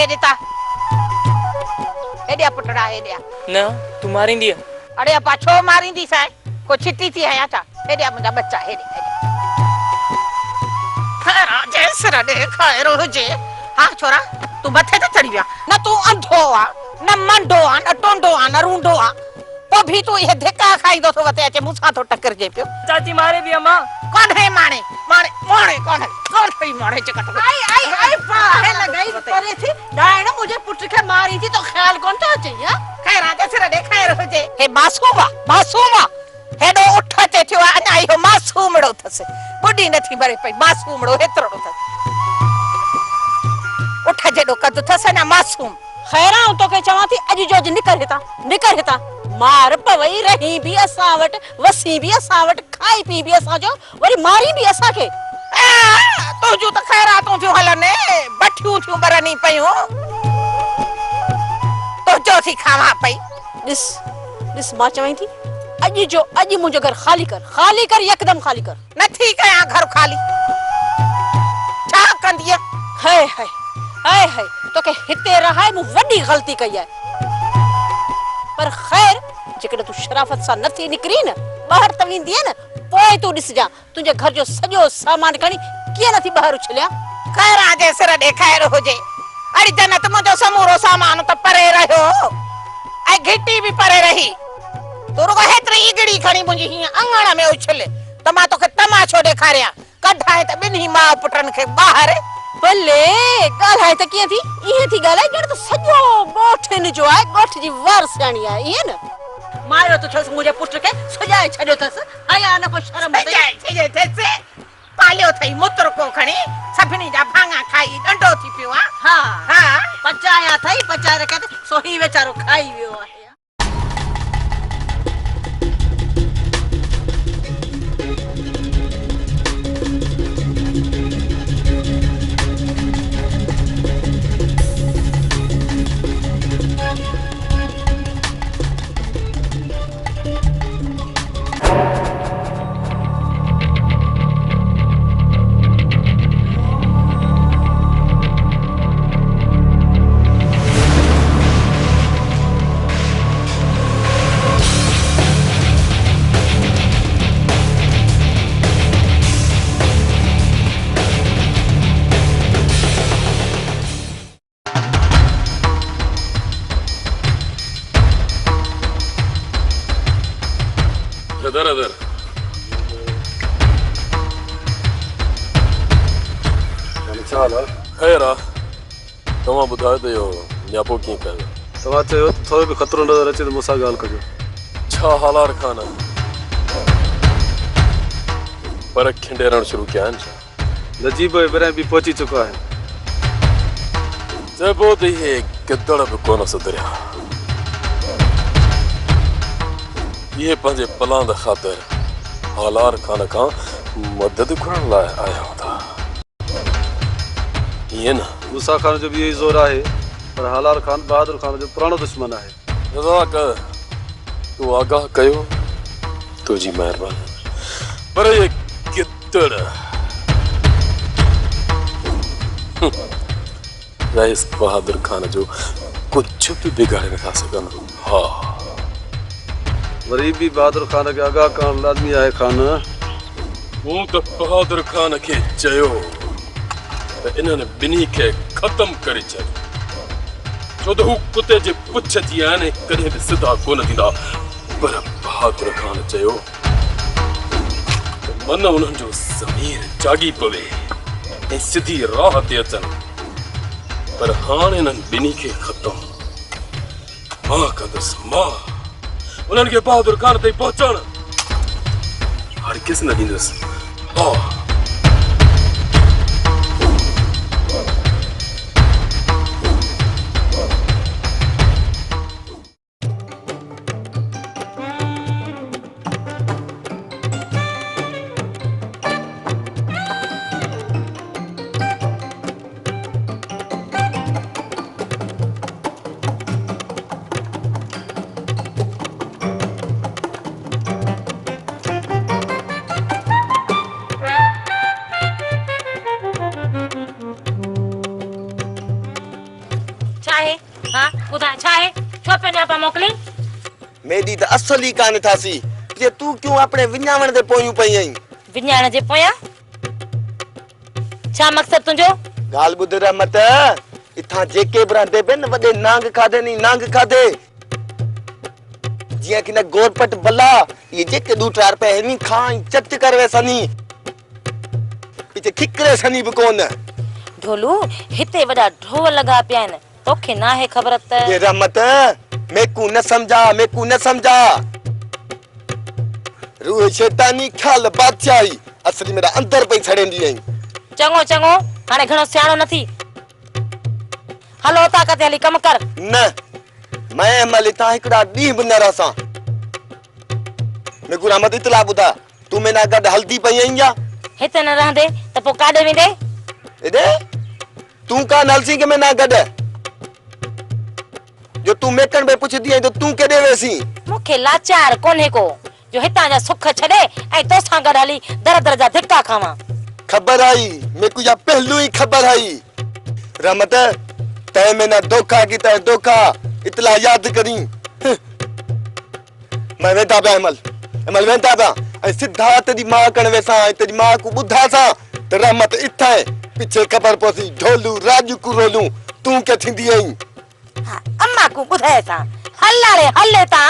हे देता हे दिया पुटड़ा हे दिया न तू मारींदी है अरे पाछो मारींदी साए को छिटी थी है आटा हे दिया मुंजा बच्चा हे दे खैरा जैसरा दे खैर हुजे हां छोरा तू मथे ते चढ़ी गया न तू अंधो आ न मंडो आ न टोंडो आ न रूंडो आ तो भी तू ये धक्का खाई दो तो वते अचे मुसा तो टक्कर जे पियो चाची मारे भी अम्मा कौन है माने माने माने कौन है माने चकट आई पा है लगाई परे थी डायना मुझे पुट के मारी थी तो ख्याल कौन तो चाहिए खैर आते सिर दे खैर हो जे हे मासूमा हेडो उठते थियो अना यो मासूमड़ो थस बुडी नथी बरे पई मासूमड़ो हेतरो थस उठ जेडो कद थस ना मासूम खैरा तो के चवा थी अज जो निकर हेता मार पवई रही भी असावट वसी भी असावट खाई पी भी असा जो वरी मारी भी असा के तो जो तो खैरा तो थियो हलने बठियो थियो बरनी पयो तो जो थी खावा पई दिस मा चवई थी अज मुझे घर खाली कर एकदम खाली कर नथी कया घर खाली छा कंदिया हाय तो के हिते रहाय मु वडी गलती कई है पर खैर जेकॾहिं तू शराफत सां नथी निकरी न बाहर त वेंदी है न पोइ तू ॾिस जा तुंहिंजे घर जो सॼो सामान खणी कीअं नथी बाहर उछलिया खैर आजे सिर ॾेखार हुजे अरे जन्नत मुंहिंजो समूरो सामान त परे रहियो ऐं घिटी बि परे रही तू रुगो हेतिरी ईगड़ी खणी मुंहिंजी हीअं अंगण में उछल त मां तोखे तमाशो ॾेखारियां कढाए त ॿिन्ही माउ पुटनि खे ॿाहिरि भले ॻाल्हाए त कीअं थी इहे थी ॻाल्हाए ॼण त सॼो ॻोठ इन जो आहे ॻोठ जी वारसाणी आहे इहे न मारियो तो छस मुझे पुट के सजाए छड़ो तस आया न को शर्म सजाए छे पालियो थई मुतर को खणी सभनी जा भांगा खाई डंडो थी पियो हां पचाया थई पचा रखे सोही बेचारो खाई वियो आहे दर खैर तव्हां ॿुधायो त इहो न्यापो कीअं कयो तव्हां चयो थोरो बि ख़तरो नज़र अचे त मूंसां ॻाल्हि कजो छा हालार खान पर खिंडेरण शुरू कया आहिनि छा नजीब पहिरियां बि पहुची चुका आहिनि चइबो त इहे गिदड़ बि कोन सुधरिया ये पंहिंजे पलांद ख़ातिर हालार खान खां मदद घुरण लाइ आया था ये न मूसा खान जो भी यही जोर आहे पर हालार खान बहादुर खान जो पुरानो दुश्मन आहे रज़ाक तू आगाह कयो तुझी महिरबानी पर ये गिदड़ रईस बहादुर खान जो कुछ भी बिगाड़े नथा सघनि हाँ वरी भी बहादुर खान के आगाह करण लाज़मी आहे खान मूं त बहादुर खान के चयो त इन्हनि ॿिन्ही खे ख़तम करे छॾ छो त हू कुते जे पुछ जी आहिनि कॾहिं बि सिधा कोन थींदा पर बहादुर खान चयो त मन उन्हनि जो ज़मीर जागी पवे ऐं सिधी राह ते अचनि पर हाणे इन्हनि ॿिन्ही खे ख़तम मां कंदुसि मां उन्हनि खे बहादुर खान ताईं पहुचण हर किस न ॾींदुसि हा है हां बुधा छा है छो पे ना पा मोकली मेरी तो असल ही कान थासी जे तू क्यों अपने विञावण दे पोयूं पई आई विज्ञान जे पोया छा मकसद तुंजो गाल बुध रहमत इथा जेके बरांदे बेन वडे नांग खादे नी नांग खादे जिया कि न गोरपट बल्ला ये जेके दू चार पे हनी खाई चट करवे सनी पीछे खिकरे सनी भी कोन ढोलू हिते वडा ढोल लगा पिया न तोखे ना है खबर त ये रहमत मेकू न समझा रूह शैतानी ख्याल बादशाही असली मेरा अंदर पे छड़ेंदी आई चंगो चंगो हाने घणो सियाणो नथी हलो ताकत हली कम कर न मैं मलिता एकड़ा दी बनरा सा मैं गुरामत इतला बुधा तू में ना गड हल्दी पई आई या हिते न रहंदे त पो काडे वेंदे एदे तू का नलसी के में ना गड जो तू मेकन बे पूछ दी तो तू केडे वेसी मुखे लाचार कोने को जो हिता जा सुख छडे ऐ तो सा गड हली दर दर जा धिक्का खावा खबर आई मैं को या पहलू ही खबर आई रहमत तय में ना धोखा की तय धोखा इतला याद करी मैं वेदा बे अमल वेदा बा ऐ सिद्धा तेरी मां कण वेसा तेरी मां को बुधा सा त रहमत इथा पीछे खबर पोसी ढोलू राजू को रोलू तू के थिंदी आई अम्मा को बुधाए ता हल्लारे हल्ले ता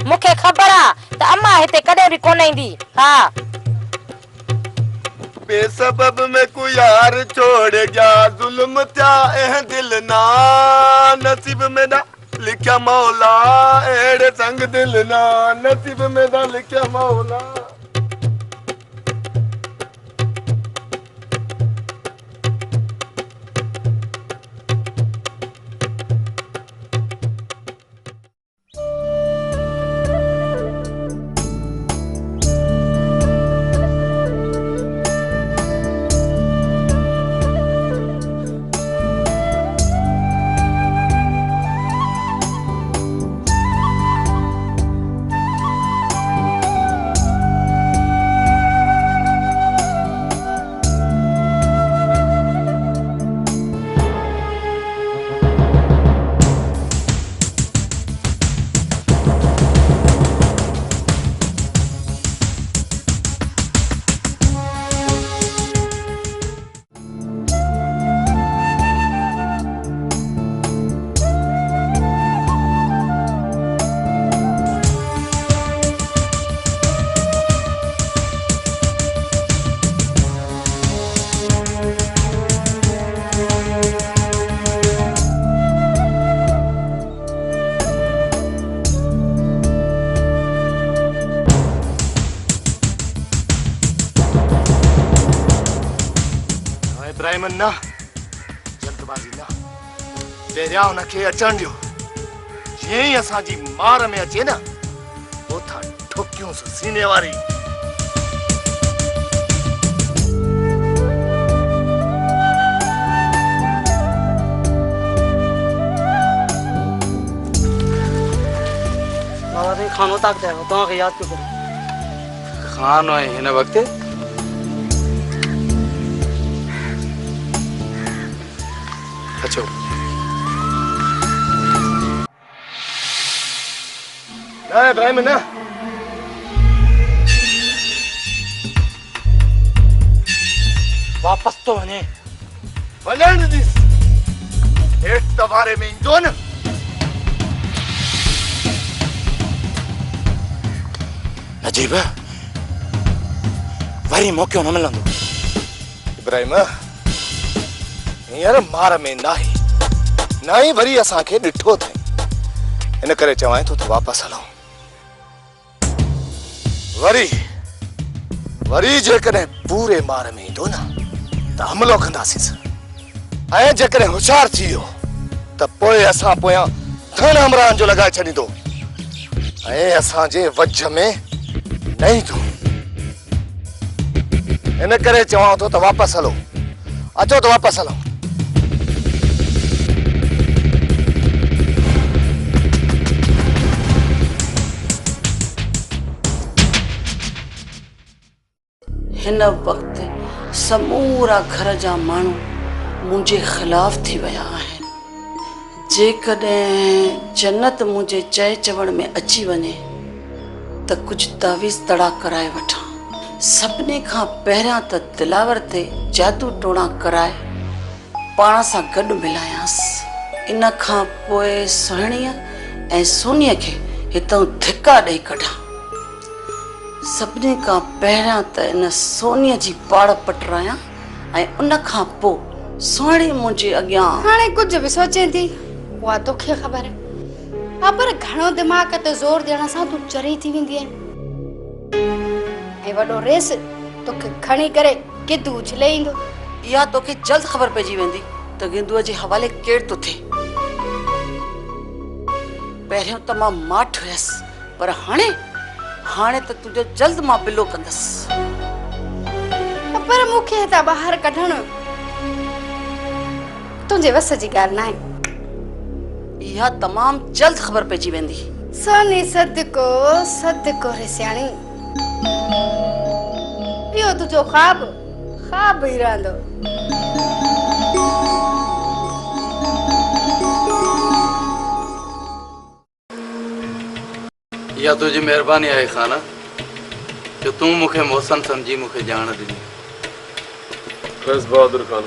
मुखे खबर आ त अम्मा हिते कदे भी कोन इंदी हां बेसबब में को यार छोड़ गया जुल्म त्या ए दिल ना नसीब में ना लिखा मौला एड़े संग दिल ना नसीब में ना लिखा मौला इब्राहिम ना जल्दबाजी ना तेरिया उनके अचण दियो जे ही असा जी मार में अचे ना ओथा ठोकियूं सीने वारी बाबा रे खानो तक दे तो के याद क्यों खानो है हिन वक्त अच्छा ना इब्राहिम ना वापस तो वने वलन दिस हेठ तवारे में इंदो न नजीब वरी मौको न मिलंदो इब्राहिम यार मार में नाही वरी असा के डिठो थे इन करे चवाए तो वापस हलो वरी जे करे पूरे मार में इंदो ना त हमलो कंदासीस ऐं जे करे होशियार थी वियो त पोए असा पोया धन हमरान जो लगा छडींदो ऐं असा जे वज में नहीं तो इन करे चवा तो वापस हलो अचो तो वापस हलो हिन वक्त समूरा घर जा मानू मुझे खिलाफ थी वया आहिनि जेकॾहिं जन्नत मुंहिंजे चए चवण में अची वञे त कुझु तावीज़ तड़ा कराए वठां। सभिनी खां पहिरियां त दिलावर ते जादू टोणा कराए पाण सां गॾु मिलायांसि। इन खां पोइ सुहिणीअ ऐं सोनीअ खे हितां धिका ॾेई कढां। सभिनी खां पहिरियां त इन सोनीअ जी पाड़ पटरायां ऐं उन खां पोइ सुहिणी मुंहिंजे अॻियां। हाणे कुझु बि सोचे थी उहा तोखे ख़बर आहे। हा पर घणो दिमाग़ ते ज़ोर ॾियण सां तूं चरी थी वेंदी आहे ऐं वॾो रेस तोखे खणी करे गिदू उछले ईंदो। इहा तोखे जल्द ख़बर पइजी वेंदी त गिंदूअ जे हवाले केरु थो थिए। पहिरियों त मां माठ हुयसि पर हाणे त तुंहिंजो जल्द मां बिलो कंदसि। पर मूंखे हितां ॿाहिरि कढण तुंहिंजे वस जी ॻाल्हि न आहे। इहा तमामु जल्द ख़बर पइजी वेंदी। सोनी सदको रे सियाणी, इहो तुंहिंजो ख्वाब ई रहंदो। इहा तुंहिंजी महिरबानी आहे खाना जो तूं मूंखे मोहसन सम्झी मूंखे ॼाण ॾिनी। फैज़ बहादुर खान,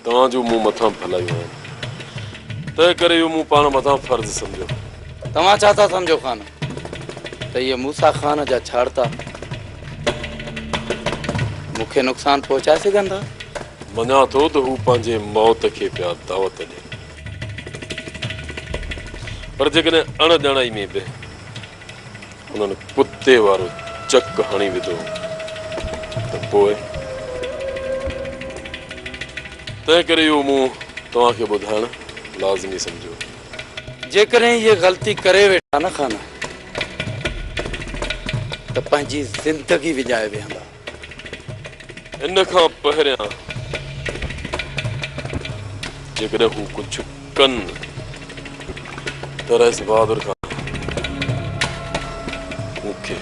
तव्हांजो मूं मथां भलायूं आहिनि, तंहिं करे इहो मूं पाण मथां फर्ज़ सम्झो। तव्हां छा था सम्झो खान त इहे मूसा खान जा छाड़ता मूंखे नुक़सान पहुचाए सघंदा? मञा थो त हू पंहिंजे मौत खे पिया दावत ॾे, पर जेकॾहिं अणॼाणाई में बि हुननि कुते वारो चक हणी विधो त पोइ तंहिं करे इहो मूं तव्हांखे ॿुधाइणु लाज़मी सम्झो। जेकॾहिं इहे ग़लती करे वेठा न खान त पंहिंजी ज़िंदगी विञाए वेहंदा। इन खां पहिरियां जेकॾहिं हू कुझु कनि त फैज़ बहादुर खान मूंखे